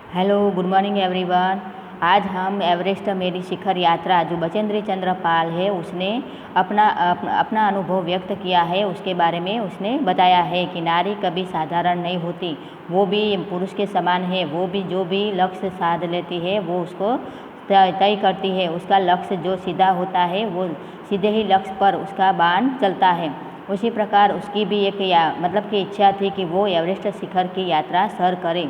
Hello, good morning everyone. आज हम Everest मेरी शिखर यात्रा जो बचेंद्र चंद्र पाल है उसने अपना अनुभव व्यक्त किया है, उसके बारे में उसने बताया है कि नारी कभी साधारण नहीं होती, वो भी पुरुष के समान है। वो भी जो भी लक्ष्य साध लेती है वो उसको तय करती है। उसका लक्ष्य जो सीधा होता है वो सीधे ही लक्ष्य पर उसका बाण चलता है। उसी प्रकार उसकी भी एक मतलब की इच्छा थी कि वो एवरेस्ट शिखर की यात्रा सर करे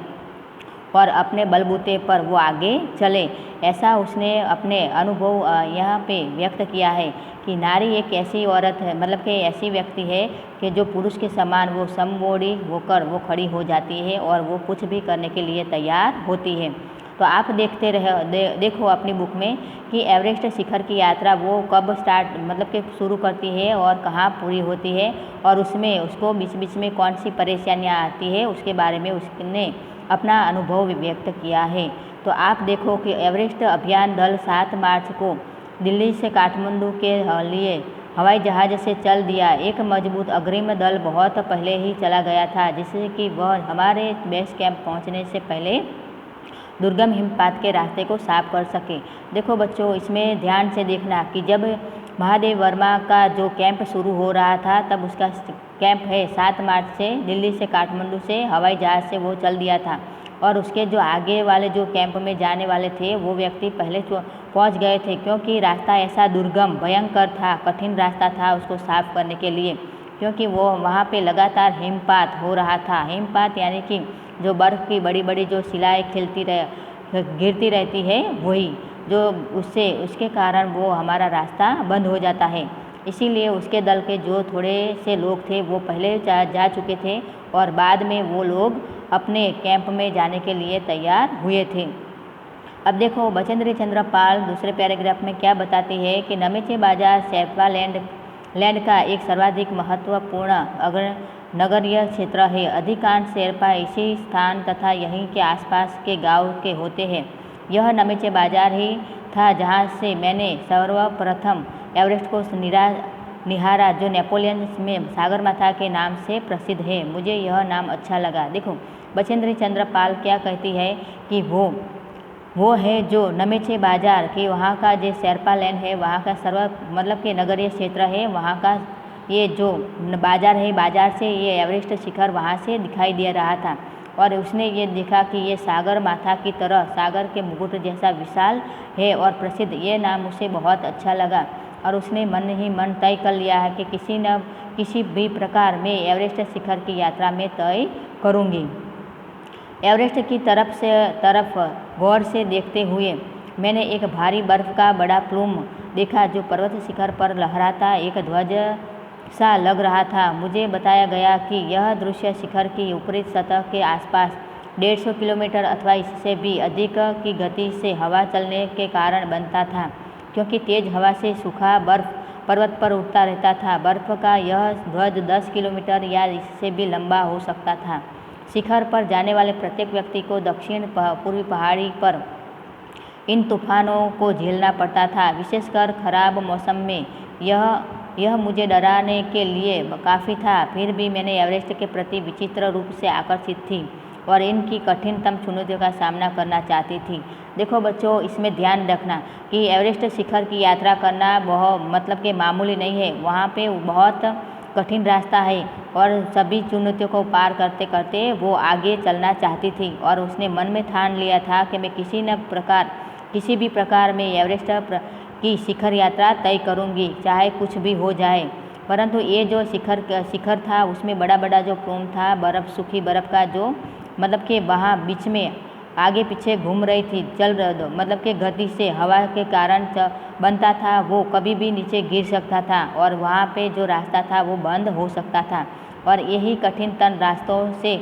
और अपने बलबूते पर वो आगे चले। ऐसा उसने अपने अनुभव यहाँ पे व्यक्त किया है कि नारी एक ऐसी औरत है, मतलब कि ऐसी व्यक्ति है कि जो पुरुष के समान वो समबोड़ी होकर वो खड़ी हो जाती है और वो कुछ भी करने के लिए तैयार होती है। तो आप देखते देखो अपनी बुक में कि एवरेस्ट शिखर की यात्रा वो कब स्टार्ट मतलब कि शुरू करती है और कहाँ पूरी होती है, और उसमें उसको बीच बीच में कौन सी परेशानियाँ आती है उसके बारे में उसने अपना अनुभव व्यक्त किया है। तो आप देखो कि एवरेस्ट अभियान दल 7 मार्च को दिल्ली से काठमांडू के लिए हवाई जहाज़ से चल दिया। एक मजबूत अग्रिम दल बहुत पहले ही चला गया था, जिससे कि वह हमारे बेस कैंप पहुंचने से पहले दुर्गम हिमपात के रास्ते को साफ कर सके। देखो बच्चों, इसमें ध्यान से देखना कि जब महादेव वर्मा का जो कैंप शुरू हो रहा था तब उसका कैंप है 7 मार्च से दिल्ली से काठमांडू से हवाई जहाज़ से वो चल दिया था, और उसके जो आगे वाले जो कैंप में जाने वाले थे वो व्यक्ति पहले पहुंच गए थे, क्योंकि रास्ता ऐसा दुर्गम भयंकर था, कठिन रास्ता था उसको साफ करने के लिए, क्योंकि वो वहाँ पे लगातार हिमपात हो रहा था। हिमपात यानी कि जो बर्फ़ की बड़ी बड़ी जो शिलाएँ गिरती रहती है वही, जो उसके कारण वो हमारा रास्ता बंद हो जाता है। इसीलिए उसके दल के जो थोड़े से लोग थे वो पहले जा चुके थे और बाद में वो लोग अपने कैंप में जाने के लिए तैयार हुए थे। अब देखो बचेंद्र चंद्र पाल दूसरे पैराग्राफ में क्या बताती है कि नमीचे बाजार शेरपा लैंड का एक सर्वाधिक महत्वपूर्ण नगरीय क्षेत्र है। अधिकांश शेरपा इसी स्थान तथा यहीं के आसपास के गांव के होते हैं। यह नमीचे बाजार ही था जहां से मैंने सर्वप्रथम एवरेस्ट को निहारा, जो नेपोलियन में सागरमाथा के नाम से प्रसिद्ध है। मुझे यह नाम अच्छा लगा। देखो बचेंद्र चंद्र पाल क्या कहती है कि वो है जो नमीचे बाजार कि वहाँ का जो शेरपा लैंड है वहाँ का मतलब कि नगरीय क्षेत्र है, वहाँ का ये जो बाजार है, बाजार से ये एवरेस्ट शिखर वहाँ से दिखाई दे रहा था, और उसने ये देखा कि ये सागर माथा की तरह सागर के मुकुट जैसा विशाल है और प्रसिद्ध। ये नाम उसे बहुत अच्छा लगा और उसने मन ही मन तय कर लिया है कि किसी भी प्रकार मैं एवरेस्ट शिखर की यात्रा में तय करूँगी। एवरेस्ट की तरफ गौर से देखते हुए मैंने एक भारी बर्फ का बड़ा प्लूम देखा जो पर्वत शिखर पर लहराता एक ध्वज सा लग रहा था। मुझे बताया गया कि यह दृश्य शिखर की ऊपरी सतह के आसपास 150 किलोमीटर अथवा इससे भी अधिक की गति से हवा चलने के कारण बनता था, क्योंकि तेज हवा से सूखा बर्फ पर्वत पर उड़ता रहता था। बर्फ का यह ध्वज 10 किलोमीटर या इससे भी लंबा हो सकता था। शिखर पर जाने वाले प्रत्येक व्यक्ति को दक्षिण पूर्वी पहाड़ी पर इन तूफानों को झेलना पड़ता था, विशेषकर खराब मौसम में। यह मुझे डराने के लिए काफ़ी था, फिर भी मैंने एवरेस्ट के प्रति विचित्र रूप से आकर्षित थी और इनकी कठिनतम चुनौतियों का सामना करना चाहती थी। देखो बच्चों, इसमें ध्यान रखना कि एवरेस्ट शिखर की यात्रा करना बहुत मतलब कि मामूली नहीं है। वहाँ पे बहुत कठिन रास्ता है और सभी चुनौतियों को पार करते करते वो आगे चलना चाहती थी, और उसने मन में ठान लिया था कि मैं किसी भी प्रकार में एवरेस्ट की शिखर यात्रा तय करूंगी, चाहे कुछ भी हो जाए। परंतु ये जो शिखर था उसमें बड़ा बड़ा जो प्लूम था, सूखी बर्फ़ का जो मतलब कि वहाँ बीच में आगे पीछे घूम रही थी, मतलब कि गति से हवा के कारण बनता था, वो कभी भी नीचे गिर सकता था और वहाँ पे जो रास्ता था वो बंद हो सकता था, और यही कठिनतम रास्तों से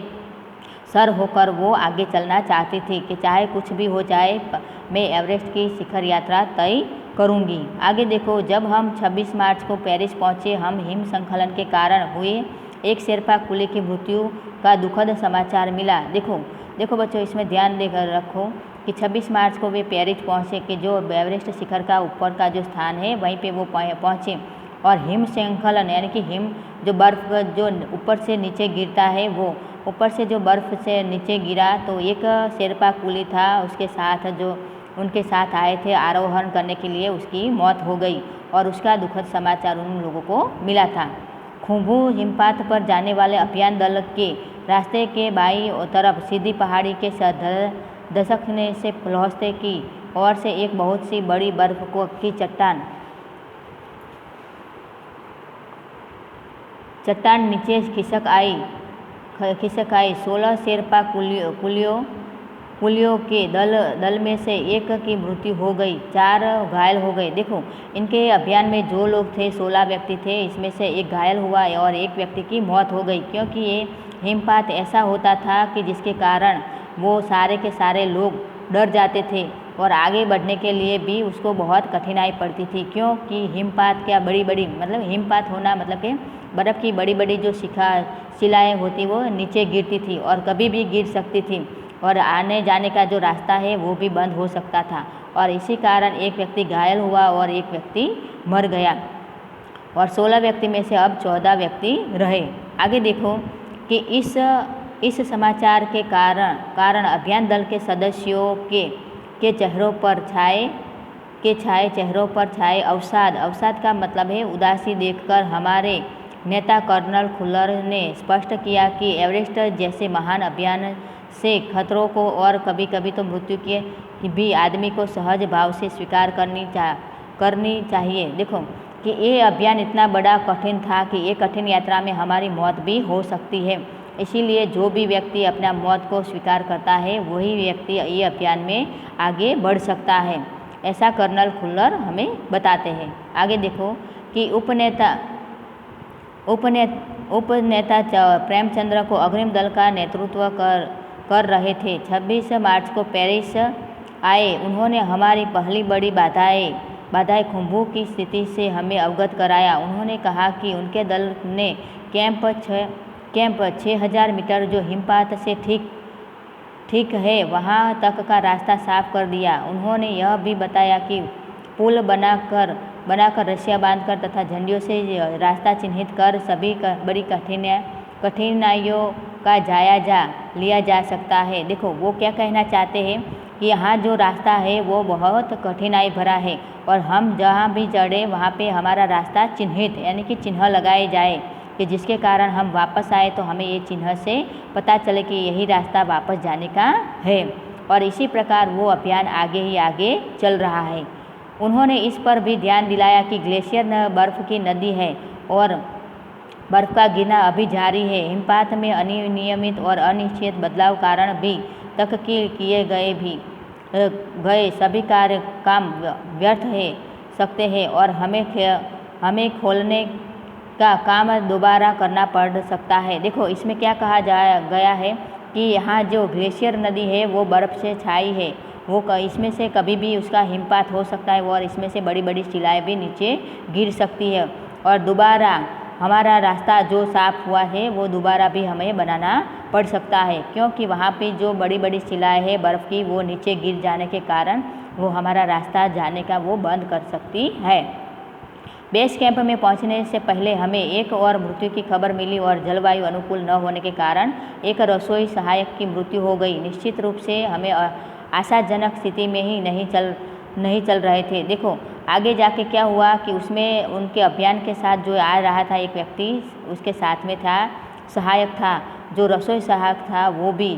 सर होकर वो आगे चलना चाहती थी कि चाहे कुछ भी हो जाए मैं एवरेस्ट की शिखर यात्रा तय करूंगी। आगे देखो, जब हम 26 मार्च को पेरिस पहुंचे, हम हिमस्खलन के कारण हुए एक शेरपा कुली की मृत्यु का दुखद समाचार मिला। देखो बच्चों, इसमें ध्यान देकर रखो कि 26 मार्च को वे पेरिस पहुंचे कि जो एवरेस्ट शिखर का ऊपर का जो स्थान है वहीं पे वो पहुंचे, और हिमस्खलन यानी कि हिम जो बर्फ़ जो ऊपर से नीचे गिरता है ऊपर से जो बर्फ़ से नीचे गिरा तो एक शेरपा कुली था, उसके साथ जो उनके साथ आए थे आरोहण करने के लिए, उसकी मौत हो गई और उसका दुखद समाचार उन लोगों को मिला था। खुम्बू हिमपात पर जाने वाले अभियान दल के रास्ते के बाईं तरफ सीधी पहाड़ी के धसकने से पहुँचते की ओर से एक बहुत सी बड़ी बर्फ की चट्टान नीचे खिसक आई। 16 शेरपा कुलियों के दल में से एक की मृत्यु हो गई, 4 घायल हो गए। देखो, इनके अभियान में जो लोग थे 16 व्यक्ति थे, इसमें से एक घायल हुआ और एक व्यक्ति की मौत हो गई, क्योंकि ये हिमपात ऐसा होता था कि जिसके कारण वो सारे के सारे लोग डर जाते थे और आगे बढ़ने के लिए भी उसको बहुत कठिनाई पड़ती थी, क्योंकि हिमपात क्या बड़ी मतलब हिमपात होना मतलब कि बर्फ़ की बड़ी जो शिलाएँ होती वो नीचे गिरती थी और कभी भी गिर सकती थी और आने जाने का जो रास्ता है वो भी बंद हो सकता था और इसी कारण एक व्यक्ति घायल हुआ और एक व्यक्ति मर गया और 16 व्यक्ति में से अब 14 व्यक्ति रहे। आगे देखो कि इस समाचार के कारण अभियान दल के सदस्यों के चेहरों पर छाए अवसाद का मतलब है उदासी देखकर हमारे नेता कर्नल खुल्लर ने स्पष्ट किया कि एवरेस्ट जैसे महान अभियान से खतरों को और कभी कभी तो मृत्यु के भी आदमी को सहज भाव से स्वीकार करनी चाहिए। देखो कि ये अभियान इतना बड़ा कठिन था कि ये कठिन यात्रा में हमारी मौत भी हो सकती है, इसीलिए जो भी व्यक्ति अपना मौत को स्वीकार करता है वही व्यक्ति ये अभियान में आगे बढ़ सकता है, ऐसा कर्नल खुल्लर हमें बताते हैं। आगे देखो कि उपनेता प्रेमचंद्र को अग्रिम दल का नेतृत्व कर रहे थे। 26 मार्च को पेरिस आए। उन्होंने हमारी पहली बड़ी बाधाएं खुम्बू की स्थिति से हमें अवगत कराया। उन्होंने कहा कि उनके दल ने कैंप 6000 मीटर जो हिमपात से ठीक है वहाँ तक का रास्ता साफ कर दिया। उन्होंने यह भी बताया कि पुल बनाकर रस्सियाँ बांधकर तथा झंडियों से रास्ता चिन्हित कर सभी बड़ी कठिनाइयों का जायजा लिया जा सकता है। देखो वो क्या कहना चाहते हैं कि यहाँ जो रास्ता है वो बहुत कठिनाई भरा है और हम जहाँ भी चढ़े वहाँ पे हमारा रास्ता चिन्हित यानी कि चिन्ह लगाए जाए कि जिसके कारण हम वापस आए तो हमें ये चिन्ह से पता चले कि यही रास्ता वापस जाने का है और इसी प्रकार वो अभियान आगे ही आगे चल रहा है। उन्होंने इस पर भी ध्यान दिलाया कि ग्लेशियर बर्फ़ की नदी है और बर्फ़ का गिरना अभी जारी है। हिमपात में अनियमित और अनिश्चित बदलाव कारण भी तक किए गए सभी काम व्यर्थ है सकते हैं और हमें खोलने का काम दोबारा करना पड़ सकता है। देखो इसमें क्या कहा गया है कि यहाँ जो ग्लेशियर नदी है वो बर्फ़ से छाई है, वो इसमें से कभी भी उसका हिमपात हो सकता है और इसमें से बड़ी शिलाएँ भी नीचे गिर सकती है और दोबारा हमारा रास्ता जो साफ़ हुआ है वो दोबारा भी हमें बनाना पड़ सकता है, क्योंकि वहाँ पे जो बड़ी शिलाएँ हैं बर्फ़ की वो नीचे गिर जाने के कारण वो हमारा रास्ता जाने का वो बंद कर सकती है। बेस कैंप में पहुंचने से पहले हमें एक और मृत्यु की खबर मिली और जलवायु अनुकूल न होने के कारण एक रसोई सहायक की मृत्यु हो गई। निश्चित रूप से हमें आशाजनक स्थिति में ही नहीं चल रहे थे। देखो आगे जाके क्या हुआ कि उसमें उनके अभियान के साथ जो आ रहा था एक व्यक्ति उसके साथ में था, सहायक था, जो रसोई सहायक था वो भी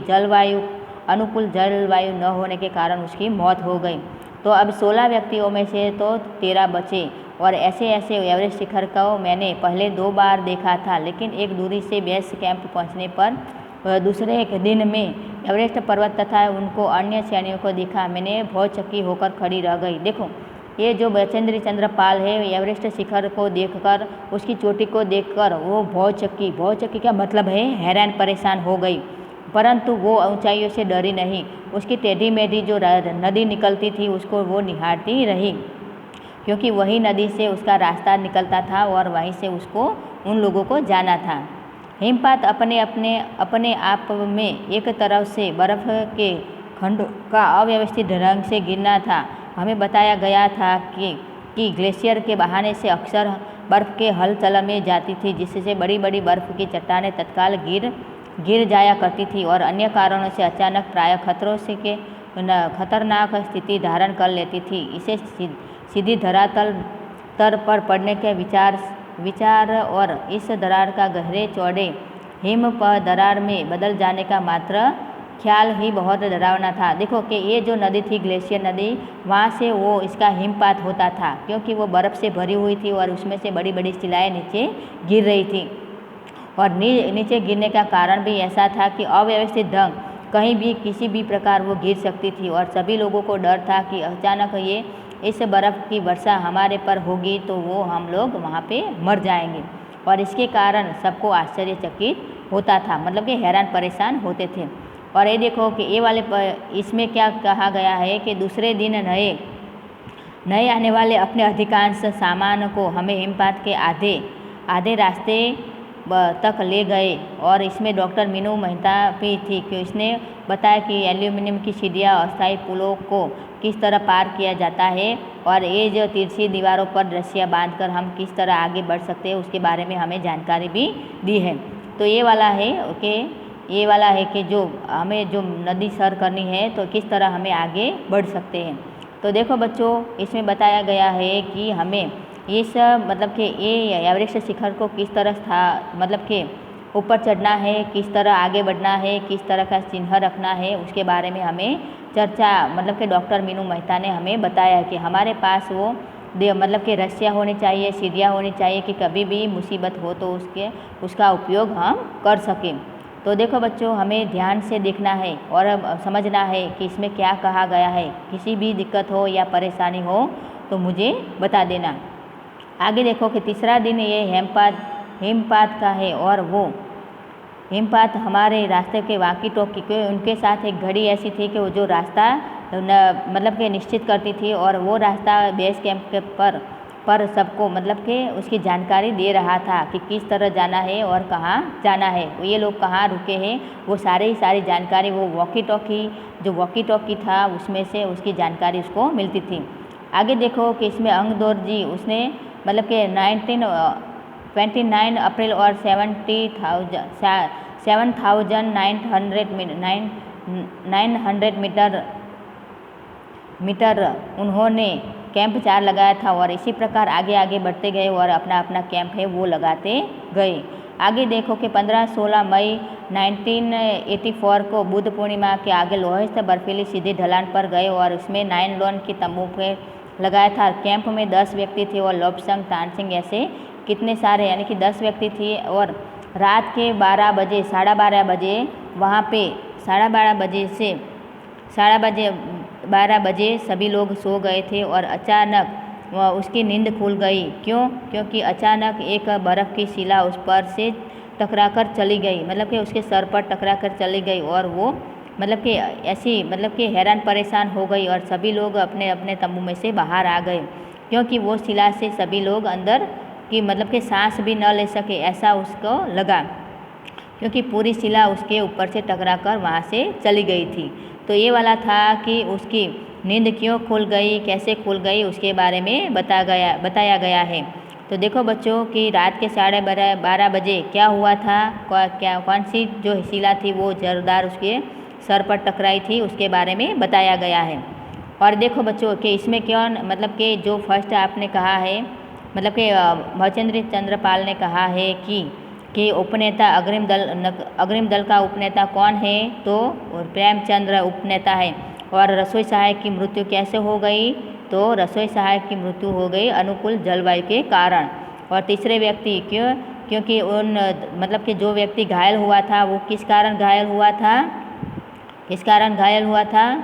अनुकूल जलवायु न होने के कारण उसकी मौत हो गई। तो अब 16 व्यक्तियों में से तो 13 बचे और ऐसे एवरेस्ट शिखर को मैंने पहले 2 बार देखा था, लेकिन एक दूरी से बेस कैंप पहुंचने पर दूसरे एक दिन में एवरेस्ट पर्वत तथा उनको अन्य श्रेणियों को देखा। मैंने भौचक्की होकर खड़ी रह गई। देखो ये जो बचेंद्री चंद्र पाल है एवरेस्ट शिखर को देखकर उसकी चोटी को देखकर वो भौचक्की का मतलब है हैरान परेशान हो गई, परंतु वो ऊंचाइयों से डरी नहीं। उसकी टेढ़ी मेढ़ी जो नदी निकलती थी उसको वो निहारती रही, क्योंकि वही नदी से उसका रास्ता निकलता था और वहीं से उसको उन लोगों को जाना था। हिमपात अपने आप में एक तरफ से बर्फ़ के खंडों का अव्यवस्थित ढंग से गिरना था। हमें बताया गया था कि ग्लेशियर के बहाने से अक्सर बर्फ़ के हलचल में जाती थी, जिससे बड़ी बर्फ़ की चट्टानें तत्काल गिर गिर जाया करती थी और अन्य कारणों से अचानक प्रायः खतरों से के खतरनाक स्थिति धारण कर लेती थी। इसे सीधी धरातल तर पर पड़ने के विचार और इस दरार का गहरे चौड़े हिम पर दरार में बदल जाने का मात्र ख्याल ही बहुत डरावना था। देखो कि ये जो नदी थी, ग्लेशियर नदी, वहाँ से वो इसका हिमपात होता था क्योंकि वो बर्फ़ से भरी हुई थी और उसमें से बड़ी बड़ी शिलाएँ नीचे गिर रही थी। और नीचे गिरने का कारण भी ऐसा था कि अव्यवस्थित ढंग कहीं भी किसी भी प्रकार वो गिर सकती थी और सभी लोगों को डर था कि अचानक ये इस बर्फ़ की वर्षा हमारे पर होगी तो वो हम लोग वहाँ पे मर जाएंगे। और इसके कारण सबको आश्चर्यचकित होता था, मतलब कि हैरान परेशान होते थे। और ये देखो कि ये वाले इसमें क्या कहा गया है कि दूसरे दिन नए आने वाले अपने अधिकांश सामान को हमें हिमपात के आधे रास्ते तक ले गए। और इसमें डॉक्टर मीनू मेहता भी थी कि उसने बताया कि एल्यूमिनियम की सीढ़ियाँ अस्थायी पुलों को किस तरह पार किया जाता है और ये जो तिरछी दीवारों पर रस्सियाँ बांधकर हम किस तरह आगे बढ़ सकते हैं उसके बारे में हमें जानकारी भी दी है। तो ये वाला है कि जो हमें जो नदी सर करनी है तो किस तरह हमें आगे बढ़ सकते हैं। तो देखो बच्चों, इसमें बताया गया है कि हमें इस मतलब कि ये एवरेस्ट शिखर को किस तरह मतलब कि ऊपर चढ़ना है, किस तरह आगे बढ़ना है, किस तरह का चिन्ह रखना है, उसके बारे में हमें चर्चा मतलब कि डॉक्टर मीनू मेहता ने हमें बताया कि हमारे पास वो मतलब कि रस्सियाँ होनी चाहिए, सीढ़ियाँ होनी चाहिए कि कभी भी मुसीबत हो तो उसका उपयोग हम कर सकें। तो देखो बच्चों, हमें ध्यान से देखना है और समझना है कि इसमें क्या कहा गया है। किसी भी दिक्कत हो या परेशानी हो तो मुझे बता देना। आगे देखो कि तीसरा दिन ये हिमपात का है और वो हिमपात हमारे रास्ते के वाकी टोकी के उनके साथ एक घड़ी ऐसी थी कि वो जो रास्ता मतलब कि निश्चित करती थी और वो रास्ता बेस कैंप के पर सबको मतलब कि उसकी जानकारी दे रहा था कि किस तरह जाना है और कहाँ जाना है, ये लोग कहाँ रुके हैं, वो सारी जानकारी वो वॉकी टॉकी था उसमें से उसकी जानकारी उसको मिलती थी। आगे देखो कि इसमें अंगदौर जी उसने मतलब कि 29 अप्रैल और 7,900 मीटर उन्होंने कैंप 4 लगाया था और इसी प्रकार आगे बढ़ते गए और अपना कैंप है वो लगाते गए। आगे देखो कि 15-16 मई 1984 को बुद्ध पूर्णिमा के आगे लोहे से बर्फीली सीधी ढलान पर गए और उसमें 9 लॉन की तंबू पे लगाया था। कैंप में 10 व्यक्ति थे और लोबसंग तानसिंग ऐसे कितने सारे यानी कि 10 व्यक्ति थे। और रात के 12 बजे 12:30 बजे वहाँ पे 12 बजे सभी लोग सो गए थे और अचानक उसकी नींद खुल गई। क्योंकि अचानक एक बर्फ़ की शिला उस पर से टकराकर चली गई, मतलब कि उसके सर पर टकराकर चली गई और वो मतलब कि ऐसी मतलब कि हैरान परेशान हो गई और सभी लोग अपने तंबू में से बाहर आ गए क्योंकि वो शिला से सभी लोग अंदर की मतलब कि सांस भी न ले सके ऐसा उसको लगा क्योंकि पूरी शिला उसके ऊपर से टकराकर वहाँ से चली गई थी। तो ये वाला था कि उसकी नींद क्यों खुल गई, कैसे खुल गई, उसके बारे में बताया गया है। तो देखो बच्चों कि रात के 12:30 बजे क्या हुआ था, कौन सी जो शिला थी वो जोरदार उसके सर पर टकराई थी उसके बारे में बताया गया है। और देखो बच्चों कि इसमें क्यों मतलब कि जो फर्स्ट आपने कहा है मतलब कि भवचंद्र चंद्रपाल ने कहा है कि उपनेता अग्रिम दल का उपनेता कौन है, तो प्रेमचंद्र उपनेता है। और रसोई सहायक की मृत्यु कैसे हो गई, तो रसोई सहायक की मृत्यु हो गई अनुकूल जलवायु के कारण। और तीसरे व्यक्ति क्योंकि मतलब कि जो व्यक्ति घायल हुआ था वो किस कारण घायल हुआ था,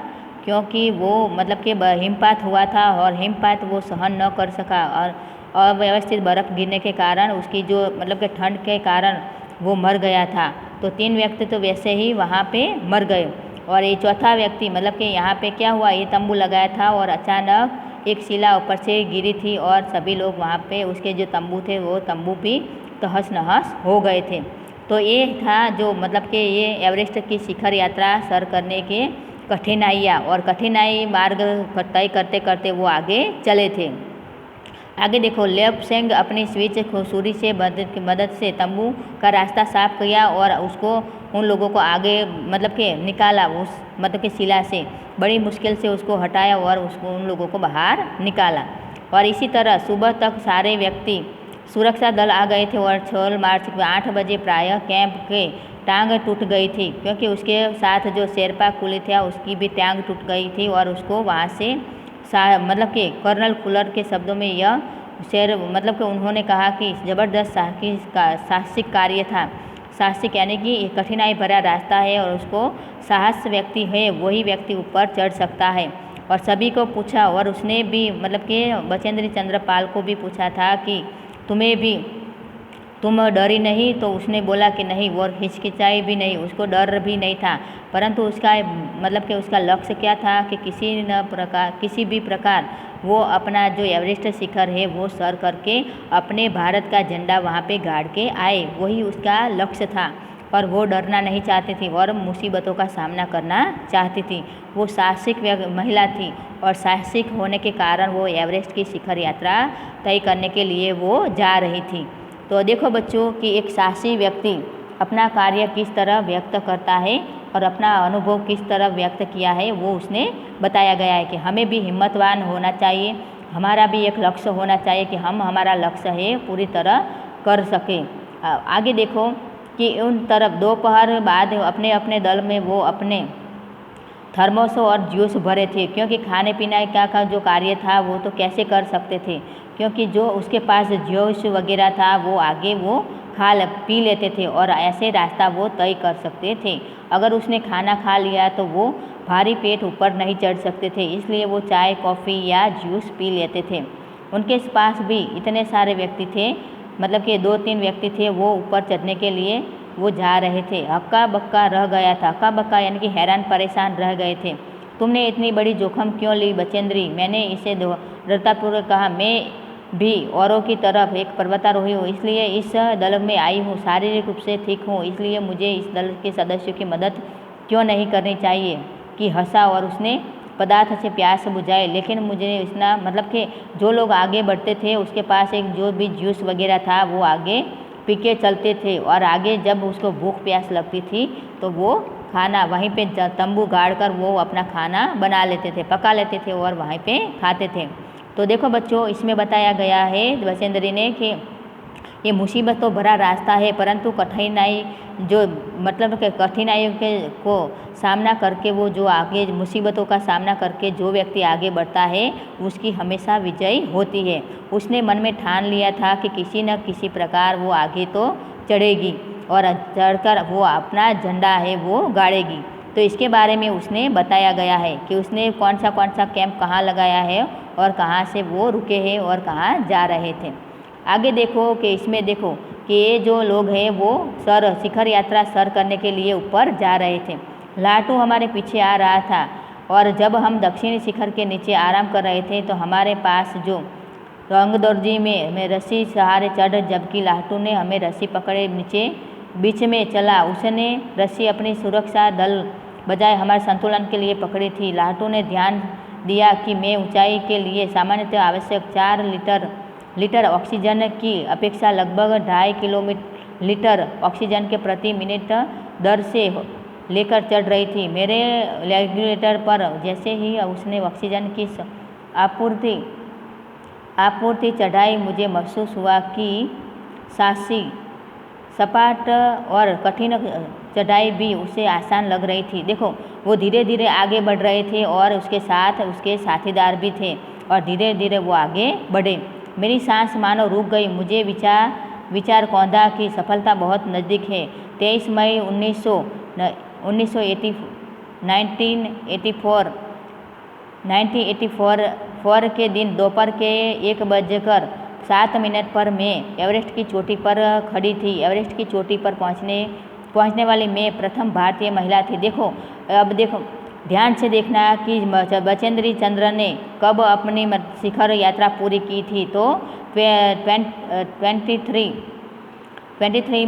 क्योंकि वो मतलब कि हिमपात हुआ था और हिमपात वो सहन न कर सका और अव्यवस्थित बर्फ़ गिरने के कारण उसकी जो मतलब कि ठंड के कारण वो मर गया था। तो 3 व्यक्ति तो वैसे ही वहाँ पे मर गए। और ये चौथा व्यक्ति मतलब कि यहाँ पे क्या हुआ, ये तंबू लगाया था और अचानक एक शिला ऊपर से गिरी थी और सभी लोग वहाँ पे उसके जो तंबू थे वो तंबू भी तहस नहस हो गए थे। तो ये था जो मतलब कि ये एवरेस्ट की शिखर यात्रा सर करने के कठिनाइयाँ और कठिनाई मार्ग तय करते करते वो आगे चले थे। आगे देखो, लेप्सेंग अपनी स्विच छुरी से मदद से तंबू का रास्ता साफ किया और उसको उन लोगों को आगे मतलब कि निकाला, उस मतलब कि शिला से बड़ी मुश्किल से उसको हटाया और उसको उन लोगों को बाहर निकाला। और इसी तरह सुबह तक सारे व्यक्ति सुरक्षा दल आ गए थे और 6 मार्च को 8 बजे प्रायः कैंप के टांग टूट गई थी, क्योंकि उसके साथ जो शेरपा कुली था उसकी भी टांग टूट गई थी और उसको वहाँ से मतलब कि कर्नल फुलर के शब्दों में यह शेर मतलब कि उन्होंने कहा कि ज़बरदस्त साहसिक कार्य था। साहसिक यानी कि ये कठिनाई भरा रास्ता है और उसको साहस व्यक्ति है वही व्यक्ति ऊपर चढ़ सकता है। और सभी को पूछा और उसने भी मतलब कि बचेंद्र चंद्र पाल को भी पूछा था कि तुम डरी नहीं? तो उसने बोला कि नहीं, वो हिचकिचाई भी नहीं, उसको डर भी नहीं था, परंतु उसका मतलब कि उसका लक्ष्य क्या था कि किसी भी प्रकार वो अपना जो एवरेस्ट शिखर है वो सर करके अपने भारत का झंडा वहाँ पे गाड़ के आए, वही उसका लक्ष्य था। पर वो डरना नहीं चाहती थी और मुसीबतों का सामना करना चाहती थी। वो साहसिक महिला थी और साहसिक होने के कारण वो एवरेस्ट की शिखर यात्रा तय करने के लिए वो जा रही थी। तो देखो बच्चों कि एक साहसी व्यक्ति अपना कार्य किस तरह व्यक्त करता है और अपना अनुभव किस तरह व्यक्त किया है वो उसने बताया गया है कि हमें भी हिम्मतवान होना चाहिए, हमारा भी एक लक्ष्य होना चाहिए कि हम हमारा लक्ष्य है पूरी तरह कर सकें। आगे देखो कि उन तरफ दोपहर बाद अपने अपने दल में वो अपने थर्मोसों और जूस भरे थे, क्योंकि खाने पीने का जो कार्य था वो तो कैसे कर सकते थे, क्योंकि जो उसके पास जूस वगैरह था वो आगे वो पी लेते थे और ऐसे रास्ता वो तय कर सकते थे। अगर उसने खाना खा लिया तो वो भारी पेट ऊपर नहीं चढ़ सकते थे, इसलिए वो चाय कॉफ़ी या जूस पी लेते थे। उनके पास भी इतने सारे व्यक्ति थे, मतलब कि 2-3 व्यक्ति थे वो ऊपर चढ़ने के लिए वो जा रहे थे। हक्का बक्का रह गया था, हक्का बक्का यानी कि हैरान परेशान रह गए थे। तुमने इतनी बड़ी जोखिम क्यों ली बचेंद्री? मैंने इसे दृढ़तापूर्वक कहा। मैं भी औरों की तरफ एक पर्वतारोही हूँ, इसलिए इस दल में आई हूँ, शारीरिक रूप से ठीक हूँ, इसलिए मुझे इस दल के सदस्यों की मदद क्यों नहीं करनी चाहिए कि हंसा और उसने पदार्थ से प्यास बुझाए। लेकिन मुझे इतना मतलब कि जो लोग आगे बढ़ते थे उसके पास एक जो भी जूस वगैरह था वो आगे पी के चलते थे और आगे जब उसको भूख प्यास लगती थी तो वो खाना वहीं पे तंबू गाड़ कर वो अपना खाना बना लेते थे, पका लेते थे और वहीं पे खाते थे। तो देखो बच्चों, इसमें बताया गया है बचेंद्री ने कि ये मुसीबत तो भरा रास्ता है, परंतु कठिनाई जो मतलब कि कठिनाइयों के को सामना करके वो जो आगे मुसीबतों का सामना करके जो व्यक्ति आगे बढ़ता है उसकी हमेशा विजय होती है। उसने मन में ठान लिया था कि किसी न किसी प्रकार वो आगे तो चढ़ेगी और चढ़कर वो अपना झंडा है वो गाड़ेगी। तो इसके बारे में उसने बताया गया है कि उसने कौन सा कैंप कहाँ लगाया है और कहाँ से वो रुके हैं और कहाँ जा रहे थे। आगे देखो कि इसमें देखो कि ये जो लोग हैं वो शिखर यात्रा सर करने के लिए ऊपर जा रहे थे। लाटू हमारे पीछे आ रहा था और जब हम दक्षिणी शिखर के नीचे आराम कर रहे थे तो हमारे पास जो रंगदर्जी में रस्सी सहारे चढ़, जबकि लाटू ने हमें रस्सी पकड़े नीचे बीच में चला। उसने रस्सी अपनी सुरक्षा दल बजाय हमारे संतुलन के लिए पकड़ी थी। लाटू ने ध्यान दिया कि मैं ऊंचाई के लिए सामान्यतः आवश्यक 4 लीटर ऑक्सीजन की अपेक्षा लगभग 2.5 लीटर ऑक्सीजन के प्रति मिनट दर से लेकर चढ़ रही थी। मेरे रेगुलेटर पर जैसे ही उसने ऑक्सीजन की आपूर्ति चढ़ाई, मुझे महसूस हुआ कि साहसी सपाट और कठिन चढ़ाई भी उसे आसान लग रही थी। देखो वो धीरे धीरे आगे बढ़ रहे थे और उसके साथ उसके साथीदार भी थे और धीरे धीरे वो आगे बढ़े। मेरी सांस मानो रुक गई। मुझे विचार कौंधा कि सफलता बहुत नज़दीक है। 23 मई 1984 के दिन दोपहर के 1:07 पर मैं एवरेस्ट की चोटी पर खड़ी थी। एवरेस्ट की चोटी पर पहुंचने वाली मैं प्रथम भारतीय महिला थी। देखो अब देखो ध्यान से देखना कि बचेंद्री चंद्र ने कब अपनी शिखर यात्रा पूरी की थी। तो 23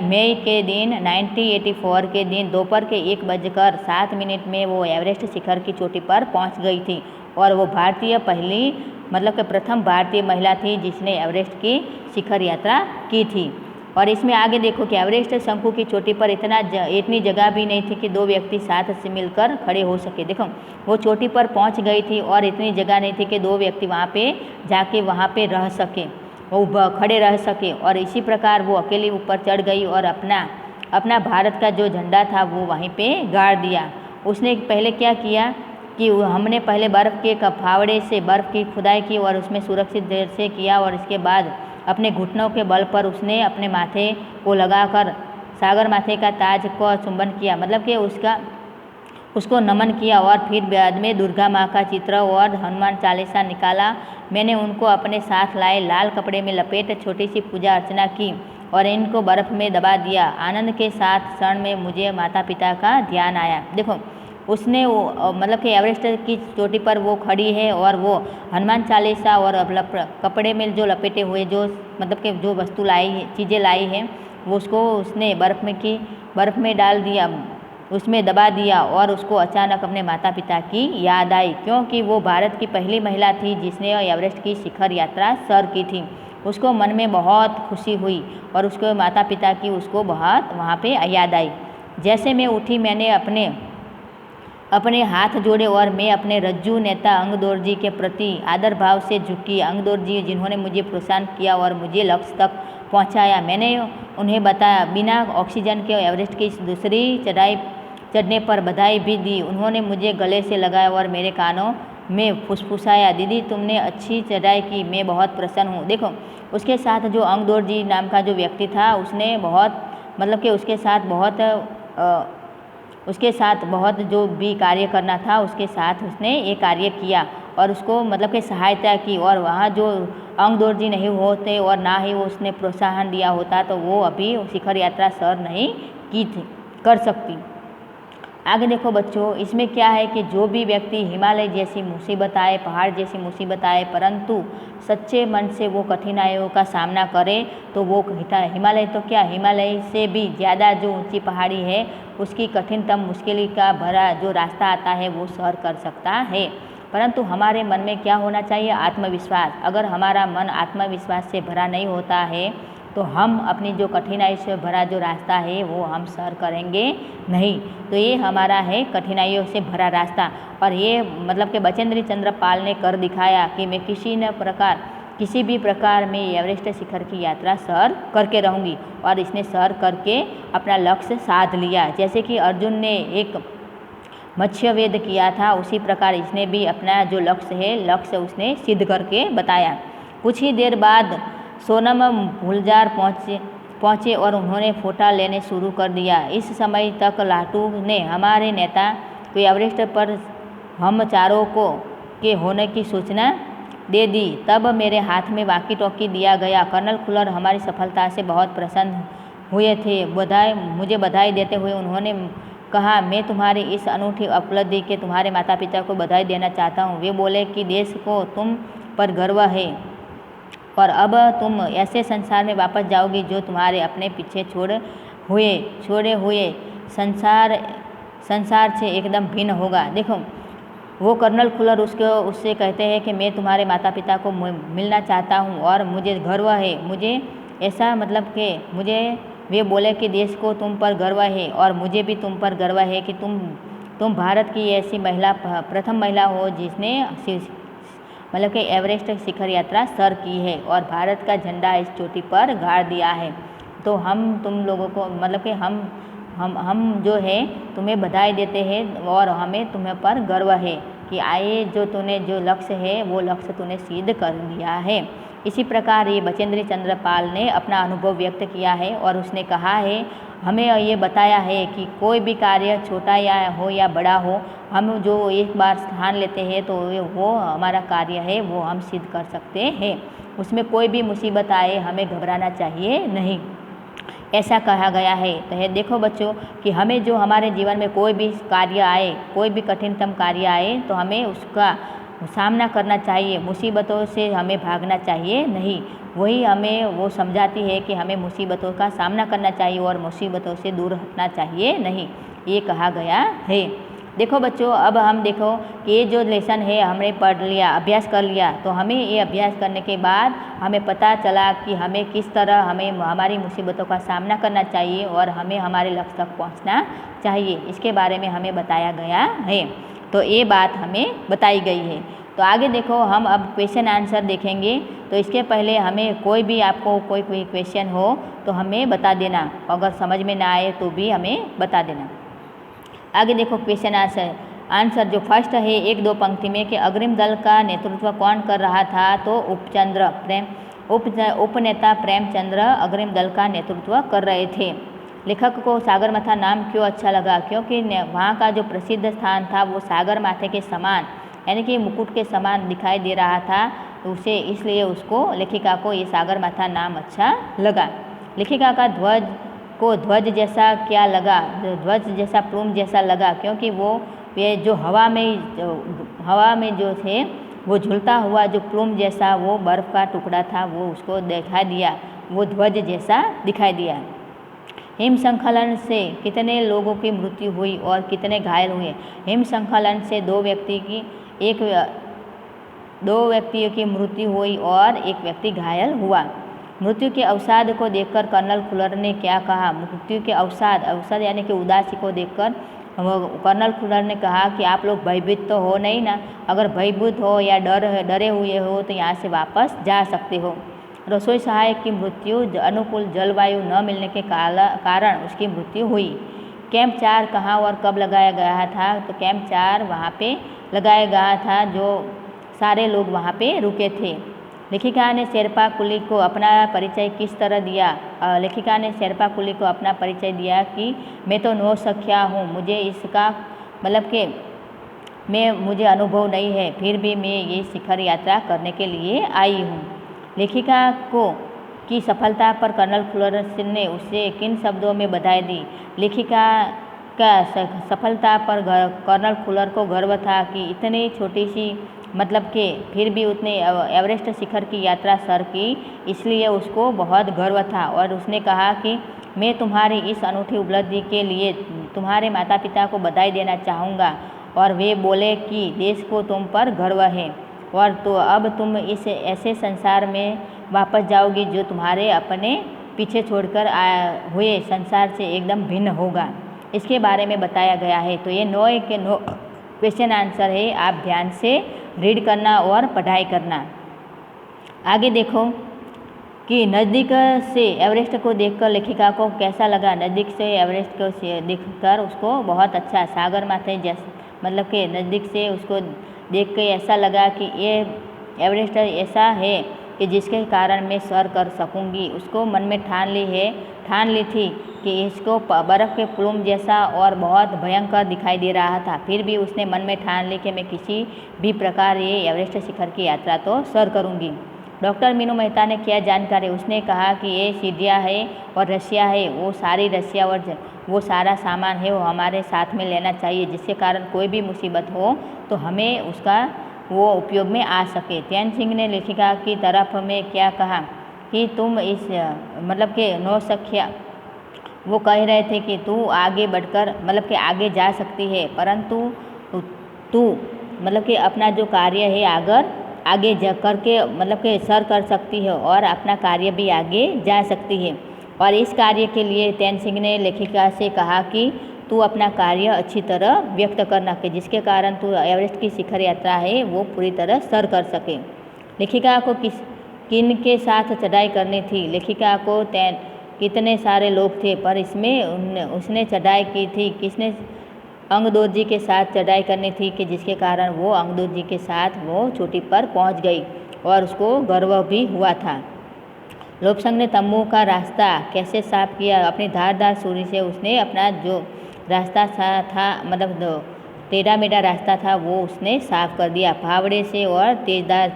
मई के दिन 1984 के दिन दोपहर के 1:07 में वो एवरेस्ट शिखर की चोटी पर पहुंच गई थी और वो भारतीय पहली मतलब कि प्रथम भारतीय महिला थी जिसने एवरेस्ट की शिखर यात्रा की थी। और इसमें आगे देखो कि एवरेस्ट शंकु की चोटी पर इतनी जगह भी नहीं थी कि दो व्यक्ति साथ से मिलकर खड़े हो सके। देखो वो चोटी पर पहुंच गई थी और इतनी जगह नहीं थी कि दो व्यक्ति वहाँ पे जाके वहाँ पे रह सके, वो खड़े रह सके। और इसी प्रकार वो अकेली ऊपर चढ़ गई और अपना भारत का जो झंडा था वो वहीं पे गाड़ दिया। उसने पहले क्या किया कि हमने पहले बर्फ़ के फावड़े से बर्फ़ की खुदाई की और उसमें सुरक्षित देर से किया, और इसके बाद अपने घुटनों के बल पर उसने अपने माथे को लगाकर सागर माथे का ताज को चुंबन किया, मतलब कि उसको नमन किया। और फिर बाद में दुर्गा माँ का चित्र और हनुमान चालीसा निकाला। मैंने उनको अपने साथ लाए लाल कपड़े में लपेट छोटी सी पूजा अर्चना की और इनको बर्फ़ में दबा दिया। आनंद के साथ क्षण में मुझे माता पिता का ध्यान आया। देखो उसने मतलब कि एवरेस्ट की चोटी पर वो खड़ी है और वो हनुमान चालीसा और कपड़े में जो लपेटे हुए जो मतलब कि जो वस्तु लाई है, चीज़ें लाई हैं, वो उसको उसने बर्फ़ में डाल दिया, उसमें दबा दिया। और उसको अचानक अपने माता पिता की याद आई, क्योंकि वो भारत की पहली महिला थी जिसने एवरेस्ट की शिखर यात्रा सर की थी। उसको मन में बहुत खुशी हुई और उसके माता पिता की उसको बहुत वहाँ पे याद आई। जैसे मैं उठी मैंने अपने हाथ जोड़े और मैं अपने रज्जू नेता अंगदोर के प्रति आदर भाव से झुकी। अंगदोर जी जिन्होंने मुझे प्रोत्साहन किया और मुझे लक्ष्य तक पहुंचाया। मैंने उन्हें बताया बिना ऑक्सीजन के एवरेस्ट की दूसरी चढ़ाई चढ़ने पर बधाई भी दी। उन्होंने मुझे गले से लगाया और मेरे कानों में फुसफुसाया, दीदी तुमने अच्छी चढ़ाई की, मैं बहुत प्रसन्न हूँ। देखो उसके साथ जो अंगदोर जी नाम का जो व्यक्ति था उसने बहुत मतलब कि उसके साथ बहुत जो भी कार्य करना था उसके साथ उसने ये कार्य किया और उसको मतलब कि सहायता की। और वहाँ जो अंगदोर जी नहीं होते और ना ही वो उसने प्रोत्साहन दिया होता तो वो अभी शिखर यात्रा सर नहीं कर सकती। आगे देखो बच्चों, इसमें क्या है कि जो भी व्यक्ति हिमालय जैसी मुसीबत आए, पहाड़ जैसी मुसीबत आए, परंतु सच्चे मन से वो कठिनाइयों का सामना करे तो वो हिमालय तो क्या, हिमालय से भी ज़्यादा जो ऊंची पहाड़ी है उसकी कठिनतम मुश्किल का भरा जो रास्ता आता है वो सर कर सकता है। परंतु हमारे मन में क्या होना चाहिए, आत्मविश्वास। अगर हमारा मन आत्मविश्वास से भरा नहीं होता है तो हम अपनी जो कठिनाई से भरा जो रास्ता है वो हम सर करेंगे नहीं। तो ये हमारा है कठिनाइयों से भरा रास्ता। और ये मतलब कि बचेंद्र चंद्र पाल ने कर दिखाया कि मैं किसी भी प्रकार में एवरेस्ट शिखर की यात्रा सर करके रहूँगी। और इसने सर करके अपना लक्ष्य साध लिया। जैसे कि अर्जुन ने एक मत्स्यवेद किया था उसी प्रकार इसने भी अपना जो लक्ष्य उसने सिद्ध करके बताया। कुछ ही देर बाद सोनम फूलजार पहुँचे और उन्होंने फोटा लेने शुरू कर दिया। इस समय तक लाटू ने हमारे नेता को एवरेस्ट पर हम चारों के होने की सूचना दे दी। तब मेरे हाथ में वाकी टॉकी दिया गया। कर्नल खुल्लर हमारी सफलता से बहुत प्रसन्न हुए थे। मुझे बधाई देते हुए उन्होंने कहा, मैं तुम्हारी इस अनूठी उपलब्धि के तुम्हारे माता पिता को बधाई देना चाहता हूँ। वे बोले कि देश को तुम पर गर्व है और अब तुम ऐसे संसार में वापस जाओगी जो तुम्हारे अपने पीछे छोड़े हुए संसार से एकदम भिन्न होगा। देखो वो कर्नल खुल्लर उससे कहते हैं कि मैं तुम्हारे माता पिता को मिलना चाहता हूँ और मुझे गर्व है। मुझे ऐसा मतलब कि वे बोले कि देश को तुम पर गर्व है और मुझे भी तुम पर गर्व है कि तुम भारत की ऐसी प्रथम महिला हो जिसने मतलब कि एवरेस्ट शिखर यात्रा सर की है और भारत का झंडा इस चोटी पर गाड़ दिया है। तो हम तुम लोगों को मतलब कि हम जो है तुम्हें बधाई देते हैं और हमें तुम्हें पर गर्व है कि आए जो तूने जो लक्ष्य है वो लक्ष्य तूने सिद्ध कर लिया है। इसी प्रकार ये बचेंद्र चंद्र पाल ने अपना अनुभव व्यक्त किया है और उसने कहा है, हमें ये बताया है कि कोई भी कार्य छोटा या बड़ा हो, हम जो एक बार स्थान लेते हैं तो वो हमारा कार्य है वो हम सिद्ध कर सकते हैं। उसमें कोई भी मुसीबत आए हमें घबराना चाहिए नहीं, ऐसा कहा गया है। तो देखो बच्चों कि हमें जो हमारे जीवन में कोई भी कार्य आए, कोई भी कठिनतम कार्य आए तो हमें उसका सामना करना चाहिए, मुसीबतों से हमें भागना चाहिए नहीं। वही हमें वो समझाती है कि हमें मुसीबतों का सामना करना चाहिए और मुसीबतों से दूर हटना चाहिए नहीं, ये कहा गया है। देखो बच्चों, अब हम देखो कि ये जो लेसन है हमने पढ़ लिया, अभ्यास कर लिया, तो हमें ये अभ्यास करने के बाद हमें पता चला कि हमें किस तरह हमें हमारी मुसीबतों का सामना करना चाहिए और हमें हमारे लक्ष्य तक पहुंचना चाहिए, इसके बारे में हमें बताया गया है। तो ये बात हमें बताई गई है। तो आगे देखो, हम अब क्वेश्चन आंसर देखेंगे। तो इसके पहले हमें कोई भी आपको कोई क्वेश्चन हो तो हमें बता देना, अगर समझ में ना आए तो भी हमें बता देना। आगे देखो क्वेश्चन आंसर जो फर्स्ट है 1-2 पंक्ति में कि अग्रिम दल का नेतृत्व कौन कर रहा था, तो उपनेता प्रेमचंद्र अग्रिम दल का नेतृत्व कर रहे थे। लेखक को सागरमाथा नाम क्यों अच्छा लगा, क्योंकि वहाँ का जो प्रसिद्ध स्थान था वो सागर माथे के समान यानी कि मुकुट के समान दिखाई दे रहा था, उसे इसलिए उसको लेखिका को ये सागरमाथा नाम अच्छा लगा। लेखिका का ध्वज जैसा क्या लगा, ध्वज जैसा प्लूम जैसा लगा, क्योंकि वो ये जो हवा में जो थे वो झूलता हुआ जो प्लूम जैसा वो बर्फ़ का टुकड़ा था वो उसको दिखाई दिया, वो ध्वज जैसा दिखाई दिया। हिमस्खलन से कितने लोगों की मृत्यु हुई और कितने घायल हुए। हिमस्खलन से 2 व्यक्तियों की मृत्यु हुई और 1 व्यक्ति घायल हुआ। मृत्यु के अवसाद को देखकर कर्नल फुलर ने क्या कहा। मृत्यु के अवसाद यानी कि उदासी को देखकर कर्नल फुलर ने कहा कि आप लोग भयभीत तो हो नहीं ना, अगर भयभीत हो या डरे हुए हो तो यहाँ से वापस जा सकते हो। रसोई सहायक की मृत्यु अनुकूल जलवायु न मिलने के कारण उसकी मृत्यु हुई। कैंप 4 कहाँ और कब लगाया गया था, तो कैंप 4 वहाँ पे लगाया गया था, जो सारे लोग वहाँ पे रुके थे। लेखिका ने शेरपा कुली को अपना परिचय किस तरह दिया। लेखिका ने शेरपा कुली को अपना परिचय दिया कि मैं तो नौसिखिया हूँ, मुझे इसका मतलब कि मुझे अनुभव नहीं है, फिर भी मैं ये शिखर यात्रा करने के लिए आई हूँ। लेखिका की सफलता पर कर्नल फुलर ने उसे किन शब्दों में बधाई दी। लेखिका का सफलता पर कर्नल फुलर को गर्व था कि इतनी छोटी सी मतलब कि फिर भी उसने एवरेस्ट शिखर की यात्रा सर की, इसलिए उसको बहुत गर्व था और उसने कहा कि मैं तुम्हारी इस अनूठी उपलब्धि के लिए तुम्हारे माता पिता को बधाई देना चाहूँगा। और वे बोले कि देश को तुम पर गर्व है और तो अब तुम इस ऐसे संसार में वापस जाओगी जो तुम्हारे अपने पीछे छोड़कर हुए संसार से एकदम भिन्न होगा। इसके बारे में बताया गया है। तो ये 9 क्वेश्चन आंसर है, आप ध्यान से रीड करना और पढ़ाई करना। आगे देखो कि नज़दीक से एवरेस्ट को देखकर लेखिका को कैसा लगा। नज़दीक से एवरेस्ट को देखकर उसको बहुत अच्छा, सागर माथे जैसे मतलब कि नज़दीक से उसको देख के ऐसा लगा कि ये एवरेस्ट ऐसा है कि जिसके कारण मैं सर कर सकूंगी। उसको मन में ठान ली थी कि इसको बर्फ़ के प्लूम जैसा और बहुत भयंकर दिखाई दे रहा था, फिर भी उसने मन में ठान ली कि मैं किसी भी प्रकार ये एवरेस्ट शिखर की यात्रा तो सर करूंगी। डॉक्टर मीनू मेहता ने क्या जानकारी, उसने कहा कि ये सीढ़ियाँ है और रस्सियाँ है, वो सारी रस्सियाँ और वो सारा सामान है वो हमारे साथ में लेना चाहिए, जिसके कारण कोई भी मुसीबत हो तो हमें उसका वो उपयोग में आ सके। चैन सिंह ने लेखिका की तरफ में क्या कहा कि तुम इस मतलब कि नौसिखिया, वो कह रहे थे कि तू आगे बढ़कर मतलब कि आगे जा सकती है, परंतु तू मतलब कि अपना जो कार्य है आगे जा करके मतलब कि सर कर सकती है और अपना कार्य भी आगे जा सकती है। और इस कार्य के लिए चैन सिंह ने लेखिका से कहा कि तू अपना कार्य अच्छी तरह व्यक्त करना कि जिसके कारण तू एवरेस्ट की शिखर यात्रा है वो पूरी तरह सर कर सके। लेखिका को किन के साथ चढ़ाई करनी थी। लेखिका को कितने सारे लोग थे, पर इसमें उसने चढ़ाई की थी किसने, अंगदोर जी के साथ चढ़ाई करनी थी कि जिसके कारण वो अंगदोर जी के साथ वो चोटी पर पहुंच गई और उसको गर्व भी हुआ था। लोबसंग ने तंबू का रास्ता कैसे साफ किया। अपनी धारदार छुरी से उसने अपना जो रास्ता था मतलब टेढ़ा मेढ़ा रास्ता था वो उसने साफ कर दिया फावड़े से और तेजदार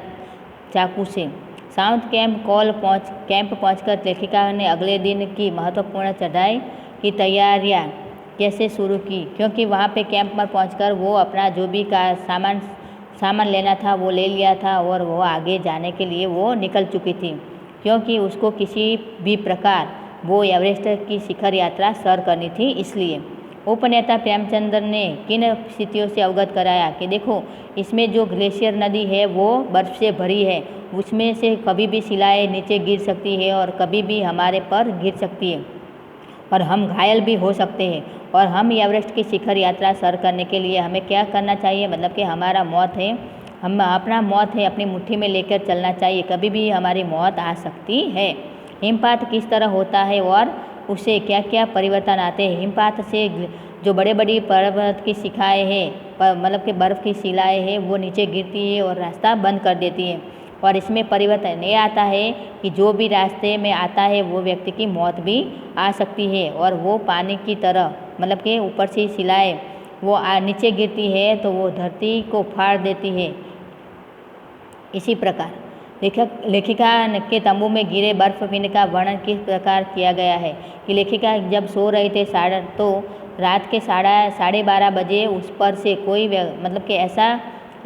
चाकू से। साउथ कैंप पहुंचकर लेखिका ने अगले दिन की महत्वपूर्ण चढ़ाई की तैयारियां कैसे शुरू की, क्योंकि वहां पे कैंप पर पहुंचकर वो अपना जो भी सामान लेना था वो ले लिया था और वो आगे जाने के लिए वो निकल चुकी थी, क्योंकि उसको किसी भी प्रकार वो एवरेस्ट की शिखर यात्रा सर करनी थी। इसलिए उपनेता प्रेमचंद्र ने किन स्थितियों से अवगत कराया कि देखो, इसमें जो ग्लेशियर नदी है वो बर्फ़ से भरी है, उसमें से कभी भी शिलाएँ नीचे गिर सकती है और कभी भी हमारे पर गिर सकती है और हम घायल भी हो सकते हैं। और हम एवरेस्ट की शिखर यात्रा सर करने के लिए हमें क्या करना चाहिए, मतलब कि हमारा मौत है, हम अपना मौत है अपनी मुट्ठी में लेकर चलना चाहिए, कभी भी हमारी मौत आ सकती है। हिमपात किस तरह होता है और उससे क्या क्या परिवर्तन आते हैं। हिमपात से जो बड़े बड़ी पर्वत की शिखाएँ हैं, मतलब कि बर्फ़ की शिलाएँ हैं, वो नीचे गिरती है और रास्ता बंद कर देती है। और इसमें परिवर्तन ये आता है कि जो भी रास्ते में आता है वो व्यक्ति की मौत भी आ सकती है और वो पानी की तरह, मतलब कि ऊपर से शिलाएँ वो नीचे गिरती है तो वो धरती को फाड़ देती है। इसी प्रकार लेखिका के तंबू में गिरे बर्फ़ का वर्णन किस प्रकार किया गया है कि लेखिका जब सो रहे थे तो रात के 12:30 बजे उस पर से कोई मतलब कि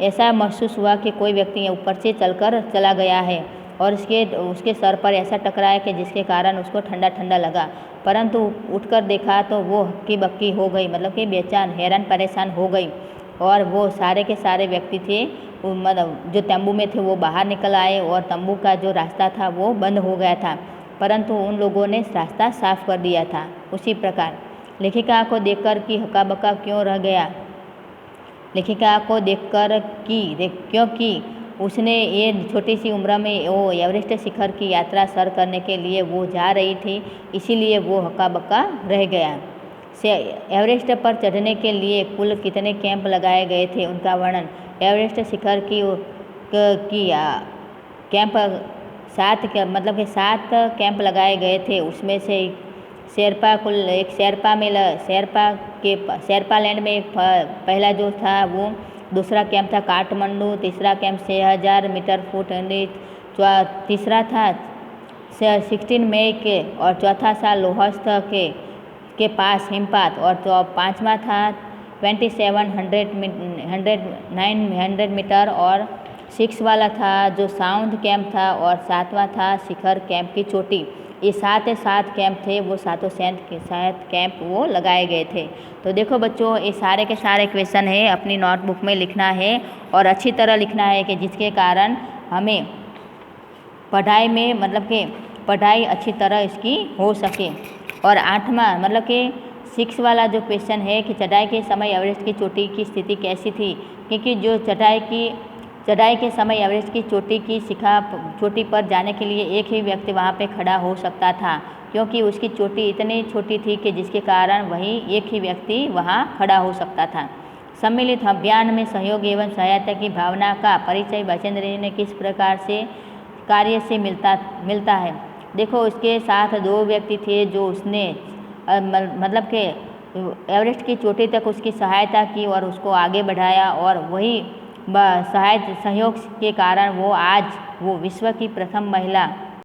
ऐसा महसूस हुआ कि कोई व्यक्ति ऊपर से चलकर चला गया है और उसके सर पर ऐसा टकराया कि जिसके कारण उसको ठंडा ठंडा लगा, परंतु उठकर देखा तो वो हक्की बक्की हो गई, मतलब कि बेचैन हैरान परेशान हो गई। और वो सारे के सारे व्यक्ति थे, मतलब जो तंबू में थे वो बाहर निकल आए और तंबू का जो रास्ता था वो बंद हो गया था, परंतु उन लोगों ने रास्ता साफ कर दिया था। उसी प्रकार लेखिका को देखकर कि हक्का बक्का क्यों रह गया, लेखिका को देखकर क्योंकि उसने ये छोटी सी उम्र में वो एवरेस्ट शिखर की यात्रा सर करने के लिए वो जा रही थी, इसीलिए वो हक्का बक्का रह गया। एवरेस्ट पर चढ़ने के लिए कुल कितने कैंप लगाए गए थे, उनका वर्णन। एवरेस्ट शिखर की कैंप 7 कैंप लगाए गए थे, उसमें से शेरपा लैंड में एक पहला जो था वो, दूसरा कैंप था काठमांडू, तीसरा कैंप 6000 मीटर फुट नीच, तीसरा था 16 मई के और चौथा था लोहस्त के पास हिमपात और तो पाँचवा था 900 मीटर और 6 वाला था जो साउंड कैंप था और 7वां था शिखर कैंप की चोटी। ये 7 कैंप थे, वो सात कैंप वो लगाए गए थे। तो देखो बच्चों, ये सारे के सारे क्वेश्चन है अपनी नोटबुक में लिखना है और अच्छी तरह लिखना है कि जिसके कारण हमें पढ़ाई में, मतलब कि पढ़ाई अच्छी तरह इसकी हो सके। और 8वां मतलब कि 6 वाला जो क्वेश्चन है कि चढ़ाई के समय एवरेस्ट की चोटी की स्थिति कैसी थी, क्योंकि जो चढ़ाई के समय एवरेस्ट की चोटी पर जाने के लिए एक ही व्यक्ति वहाँ पे खड़ा हो सकता था, क्योंकि उसकी चोटी इतनी छोटी थी कि जिसके कारण वही एक ही व्यक्ति वहाँ खड़ा हो सकता था। सम्मिलित अभियान में सहयोग एवं सहायता की भावना का परिचय बचेंद्र ने किस प्रकार से कार्य से मिलता है। देखो, उसके साथ 2 व्यक्ति थे जो उसने मतलब कि एवरेस्ट की चोटी तक उसकी सहायता की और उसको आगे बढ़ाया, और वही सहयोग के कारण वो आज विश्व की प्रथम महिला